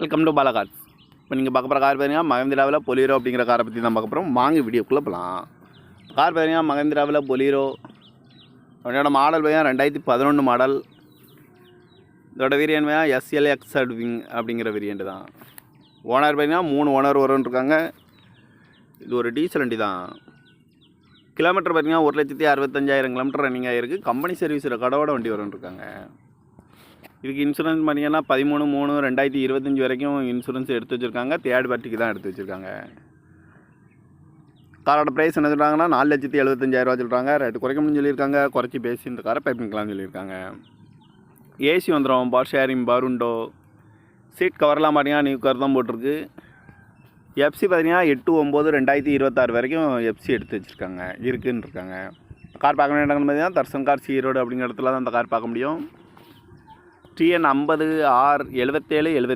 Welcome to Bala cars. இப்போ நீங்கள் பார்க்க போகிற கார் பார்த்தீங்கன்னா மகேந்திராவில் பொலீரோ அப்படிங்கிற காரை பற்றி தான் பார்க்க போகிறோம். வாங்க வீடியோக்குள்ளே போகலாம். கார் பார்த்தீங்கன்னா மகேந்திராவில் பொலீரோ, அதோட மாடல் பார்த்தீங்கன்னா 2011 மாடல். இதோட வேரியன்ட் பார்த்தீங்கன்னா SLX அப்படிங்கிற வேரியண்ட் தான். ஓனர் பார்த்தீங்கன்னா 3 ஓனர் வரும்ன்ருக்காங்க. இது ஒரு டீசல் வண்டி தான். கிலோமீட்டர் பார்த்தீங்கன்னா 1,65,000 கிலோமீட்டர் ரன்னிங் ஆகிருக்கு. கம்பெனி சர்வீஸ் ரெக்கார்டோட வண்டி வரும்ன்ருக்காங்க. இதுக்கு இன்சூரன்ஸ் பார்த்தீங்கன்னா 13/3/2025 வரைக்கும் இன்சூரன்ஸ் எடுத்து வச்சுருக்காங்க. தேர்ட் பார்ட்டிக்கு தான் எடுத்து வச்சுருக்காங்க. காரோட ப்ரைஸ் என்ன சொல்கிறாங்கன்னா 4,75,000 சொல்கிறாங்க. ரேட்டு குறைக்கணும்னு சொல்லியிருக்காங்க. குறைச்சி பேசி இந்த காரை பைப்பிங்கலாம்னு சொல்லியிருக்காங்க. ஏசி வந்துடும், power steering, power window, seat கவர்லாம் பார்த்தீங்கன்னா நியூ கவர் தான் போட்டிருக்கு. எஃப்சி பார்த்தீங்கன்னா 8/9/2026 வரைக்கும் எஃப்சி எடுத்து வச்சுருக்காங்க, இருக்குன்னு இருக்காங்க. கார் பார்க்க வேண்டிய இடங்கள் பார்த்தீங்கன்னா தர்சன் கார் ஈரோடு அப்படிங்கிற இடத்துல தான் அந்த கார் பார்க்க முடியும். TN 50R 77 70